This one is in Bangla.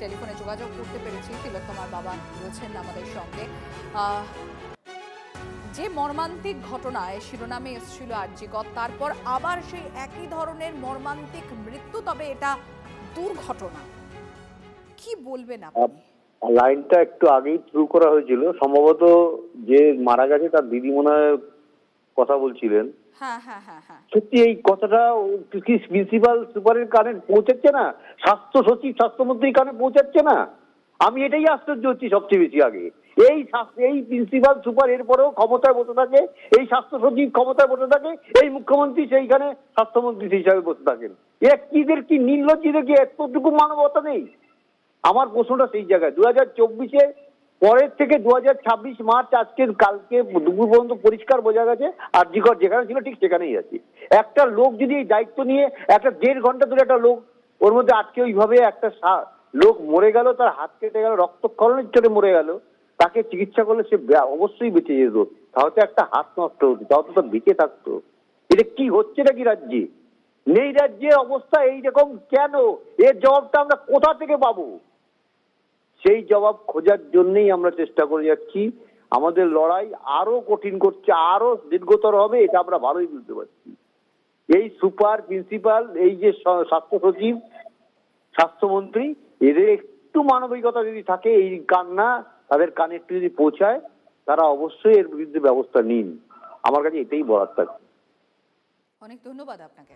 টেলিফোনে যোগাযোগ করতে পেরেছি। তিলোত্তমার বাবা রয়েছেন আমাদের সঙ্গে। যে মর্মান্তিক ঘটনায় শিরোনামে এসেছিল আর.জি. কর, তারপর আবার সেই একই ধরনের মর্মান্তিক মৃত্যু, তবে এটা দুর্ঘটনা। কি বলবেন আপনি? লাইনটা একটু আগেই থ্রু করা হয়েছিল, সম্ভবত যে মারা গেছে তার দিদি মনে হয় কথা বলছিলেন। হ্যাঁ হ্যাঁ হ্যাঁ হ্যাঁ, সত্যি এই কথাটা কি প্রিন্সিপাল সুপারের কানে পৌঁছাচ্ছে না? স্বাস্থ্য সচিব স্বাস্থ্যমন্ত্রীর কানে পৌঁছাচ্ছে না? আমি এটাই আশ্চর্য হচ্ছি সবচেয়ে বেশি আগে। এই প্রিন্সিপাল সুপার এরপরেও ক্ষমতায় বসে থাকে, এই স্বাস্থ্য সচিব ক্ষমতায় বসে থাকে, এই মুখ্যমন্ত্রী সেইখানে স্বাস্থ্যমন্ত্রী সেই হিসাবে বসে থাকেন। এরা কি নির্লজ্জিদের কি এতটুকু মানবতা নেই? আমার প্রশ্নটা সেই জায়গায়। 2024-এ পরের থেকে 2026 মার্চ আজকে কালকে দুপুর পর্যন্ত পরিষ্কার বোঝা গেছে আর.জি. কর যেখানে ছিল ঠিক সেখানেই আছে। একটা লোক যদি এই দায়িত্ব নিয়ে একটা 1.5 ঘন্টা ধরে একটা লোক ওর মধ্যে আটকে ওইভাবে একটা লোক মরে গেল, তার হাত কেটে গেল, রক্তক্ষরণের চোটে মরে গেল, তাকে চিকিৎসা করলে সে অবশ্যই বেঁচে যেত। তাহলে তো একটা হাত নষ্ট হতো, তাও তো বেঁচে থাকতো। এটা কি হচ্ছে নাকি রাজ্যে? নেই রাজ্যের অবস্থা এইরকম কেন? এর জবাবটা আমরা কোথা থেকে পাবো? সেই জবাব খোঁজার জন্যই আমরা চেষ্টা করে যাচ্ছি। আমাদের লড়াই আরো কঠিন করছে, আরো দীর্ঘতর হবে, এটা আমরা ভালোই বুঝতে পারছি। এই সুপার প্রিন্সিপাল, এই যে স্বাস্থ্য সচিব, স্বাস্থ্যমন্ত্রী, এদের একটু মানবিকতা যদি থাকে, এই কান্না তাদের কানে একটু যদি পৌঁছায়, তারা অবশ্যই এর বিরুদ্ধে ব্যবস্থা নিন। আমার কাছে এটাই বলার থাকে। অনেক ধন্যবাদ আপনাকে।